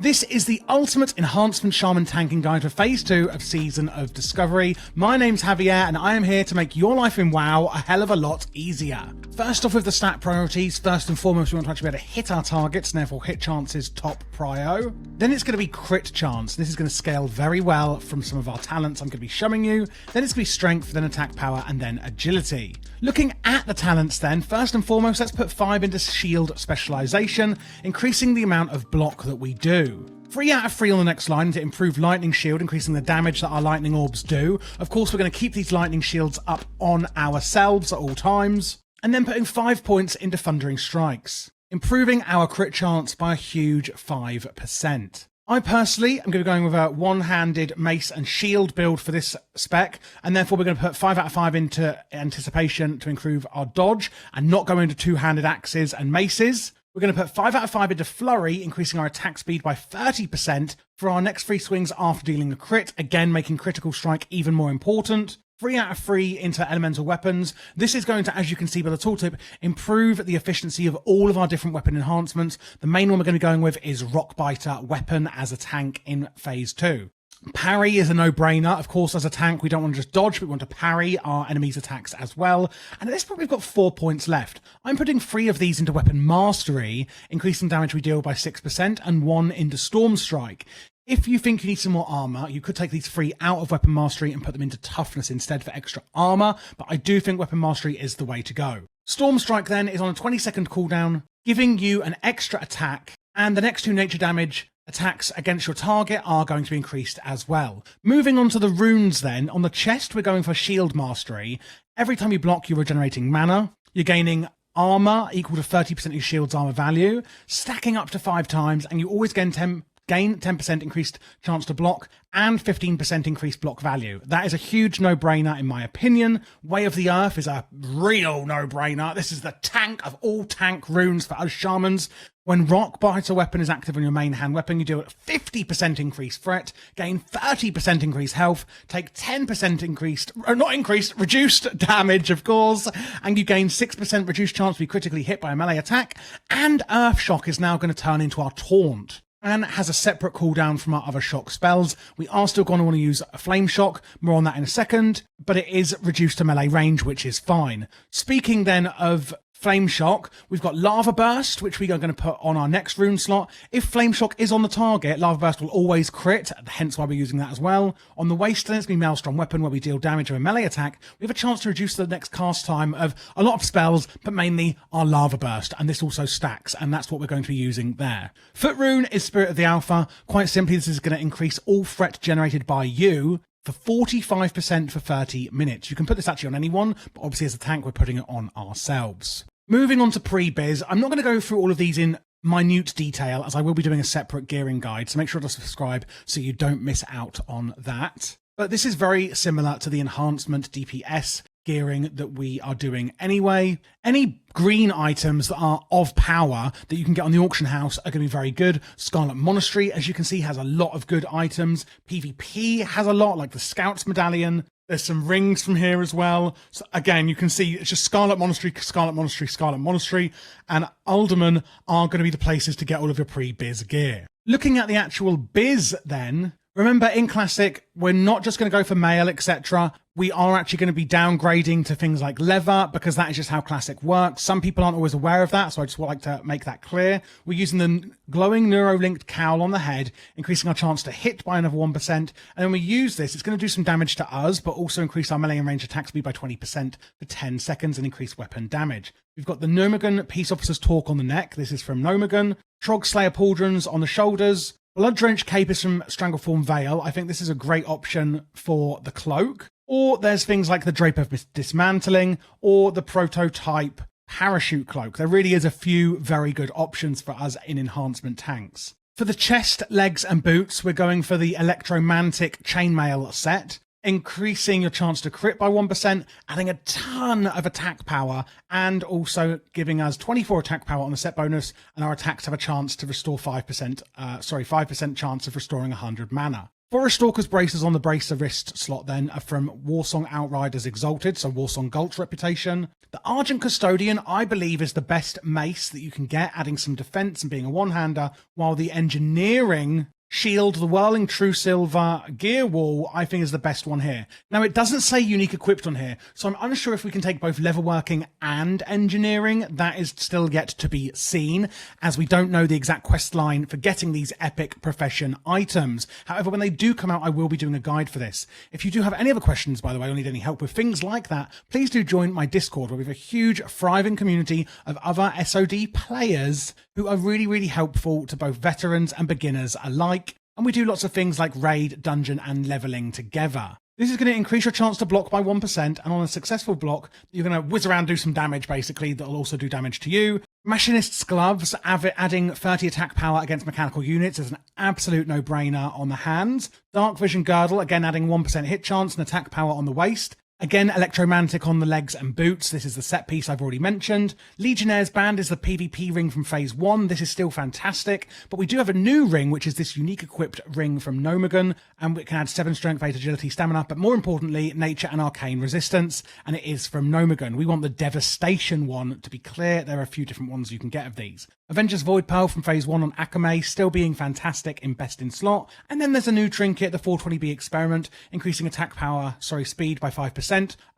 This is the ultimate Enhancement Shaman Tanking guide for Phase 2 of Season of Discovery. My name's Javier and I am here to make your life in WoW a hell of a lot easier. First off with the stat priorities, first and foremost we want to actually be able to hit our targets and therefore hit chances top prio. Then it's going to be crit chance. This is going to scale very well from some of our talents I'm going to be showing you. Then it's going to be strength, then attack power and then agility. Looking at the talents then, first and foremost let's put 5 into shield specialization, increasing the amount of block that we do. 3 out of 3 on the next line to improve lightning shield, increasing the damage that our lightning orbs do. Of course, we're going to keep these lightning shields up on ourselves at all times. And then putting 5 points into thundering strikes, improving our crit chance by a huge 5%. I personally am going to be going with a one-handed mace and shield build for this spec, and therefore we're going to put 5 out of 5 into anticipation to improve our dodge and not go into two-handed axes and maces. We're going to put 5 out of 5 into Flurry, increasing our attack speed by 30% for our next 3 swings after dealing a crit, again making critical strike even more important. 3 out of 3 into Elemental Weapons. This is going to, as you can see by the tooltip, improve the efficiency of all of our different weapon enhancements. The main one we're going to be going with is Rockbiter Weapon as a tank in Phase 2. Parry is a no-brainer. Of course, as a tank, we don't want to just dodge, but we want to parry our enemies' attacks as well. And at this point, we've got 4 points left. I'm putting 3 of these into Weapon Mastery, increasing damage we deal by 6%, and 1 into Storm Strike. If you think you need some more armor, you could take these 3 out of Weapon Mastery and put them into Toughness instead for extra armor, but I do think Weapon Mastery is the way to go. Storm Strike then is on a 20-second cooldown, giving you an extra attack, and the next 2 nature damage attacks against your target are going to be increased as well. Moving on to the runes then, on the chest we're going for Shield Mastery. Every time you block you're regenerating mana, you're gaining armor equal to 30% of your shield's armor value, stacking up to 5 times, and you always gain 10% increased chance to block and 15% increased block value. That is a huge no-brainer in my opinion. Way of the Earth is a real no-brainer. This is the tank of all tank runes for us shamans. When Rockbiter Weapon is active on your main hand weapon, you do a 50% increased threat, gain 30% increased health, take 10% reduced damage, of course, and you gain 6% reduced chance to be critically hit by a melee attack, and Earth Shock is now going to turn into our Taunt, and has a separate cooldown from our other shock spells. We are still going to want to use a Flame Shock, more on that in a second, but it is reduced to melee range, which is fine. Speaking then of Flame Shock, we've got Lava Burst, which we are going to put on our next rune slot. If Flame Shock is on the target, Lava Burst will always crit, hence why we're using that as well. On the Wasteland, it's going to be Maelstrom Weapon, where we deal damage of a melee attack. We have a chance to reduce the next cast time of a lot of spells, but mainly our Lava Burst, and this also stacks, and that's what we're going to be using there. Foot Rune is Spirit of the Alpha. Quite simply, this is going to increase all threat generated by you for 45% for 30 minutes. You can put this actually on anyone, but obviously as a tank, we're putting it on ourselves. Moving on to Pre-Bis, I'm not going to go through all of these in minute detail, as I will be doing a separate gearing guide, so make sure to subscribe so you don't miss out on that. But this is very similar to the enhancement DPS gearing that we are doing anyway. Any green items that are of power that you can get on the auction house are going to be very good. Scarlet Monastery, as you can see, has a lot of good items. PvP has a lot, like the Scouts Medallion. There's some rings from here as well. So again, you can see it's just Scarlet Monastery, Scarlet Monastery, Scarlet Monastery, and Alderman are going to be the places to get all of your pre-biz gear. Looking at the actual biz then, remember in Classic, we're not just going to go for mail, etc. We are actually going to be downgrading to things like leather, because that is just how Classic works. Some people aren't always aware of that, so I just would like to make that clear. We're using the glowing neuro-linked cowl on the head, increasing our chance to hit by another 1%. And when we use this, it's going to do some damage to us, but also increase our melee and range attack speed by 20% for 10 seconds and increase weapon damage. We've got the Nomagon Peace Officer's Talk on the neck. This is from Nomagon. Trog Slayer Pauldrons on the shoulders. Blood Drenched Cape is from Strangleform Veil. I think this is a great option for the cloak. Or there's things like the Drape of Dismantling or the Prototype Parachute Cloak. There really is a few very good options for us in enhancement tanks. For the chest, legs and boots, we're going for the Electromantic Chainmail set, increasing your chance to crit by 1%, adding a ton of attack power, and also giving us 24 attack power on the set bonus, and our attacks have a chance to restore 5% chance of restoring 100 mana. Forest Stalker's braces on the bracer wrist slot then are from Warsong Outrider's Exalted, so Warsong Gulch reputation. The Argent Custodian, I believe, is the best mace that you can get, adding some defense and being a one-hander, while the Engineering Shield, the Whirling True Silver Gear Wall, I think is the best one here. Now, it doesn't say unique equipped on here, so I'm unsure if we can take both leatherworking and engineering. That is still yet to be seen, as we don't know the exact quest line for getting these epic profession items. However, when they do come out, I will be doing a guide for this. If you do have any other questions, by the way, or need any help with things like that, please do join my Discord, where we have a huge, thriving community of other SoD players who are really, really helpful to both veterans and beginners alike. And we do lots of things like raid, dungeon, and leveling together. This is going to increase your chance to block by 1%, and on a successful block, you're going to whiz around, do some damage, basically, that'll also do damage to you. Machinist's Gloves, adding 30 attack power against mechanical units is an absolute no-brainer on the hands. Dark Vision Girdle, again adding 1% hit chance and attack power on the waist. Again, Electromagnetic on the legs and boots. This is the set piece I've already mentioned. Legionnaire's Band is the PvP ring from Phase 1. This is still fantastic, but we do have a new ring, which is this unique equipped ring from Nomagon, and it can add 7 strength, 8 agility, stamina, but more importantly, nature and arcane resistance, and it is from Nomagon. We want the Devastation one. To be clear, there are a few different ones you can get of these. Avengers Void Pearl from Phase 1 on Akame, still being fantastic in best in slot. And then there's a new trinket, the 420B Experiment, increasing speed by 5%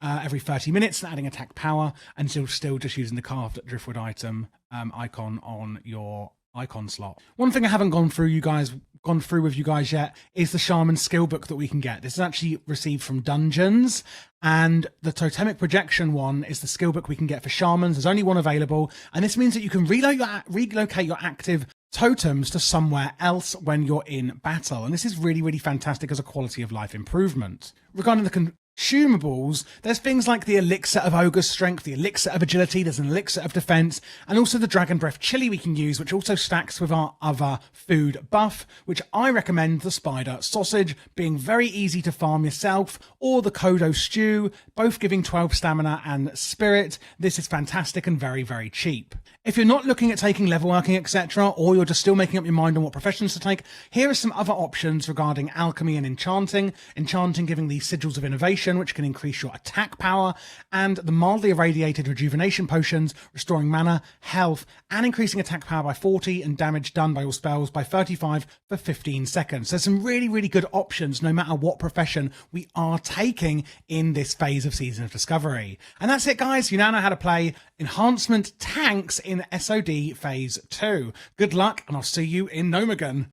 every 30 minutes and adding attack power, and still just using the carved driftwood item icon on your icon slot. One thing I haven't gone through with you guys yet is the Shaman skill book that we can get. This is actually received from Dungeons, and the Totemic Projection one is the skill book we can get for Shamans. There's only one available, and this means that you can relocate your active totems to somewhere else when you're in battle, and this is really, really fantastic as a quality of life improvement. Regarding the Consumables, there's things like the Elixir of Ogre's Strength, the Elixir of Agility, there's an Elixir of Defense, and also the Dragon Breath Chili we can use, which also stacks with our other food buff, which I recommend the Spider Sausage, being very easy to farm yourself, or the Kodo Stew, both giving 12 stamina and spirit. This is fantastic and very, very cheap. If you're not looking at taking levelworking, etc., or you're just still making up your mind on what professions to take, here are some other options regarding alchemy and enchanting. Enchanting giving the Sigils of Innovation, which can increase your attack power, and the mildly irradiated rejuvenation potions, restoring mana, health, and increasing attack power by 40 and damage done by all spells by 35 for 15 seconds. So some really, really good options no matter what profession we are taking in this phase of Season of Discovery. And that's it, guys. You now know how to play Enhancement Tanks in SoD Phase 2. Good luck, and I'll see you in Nomagon.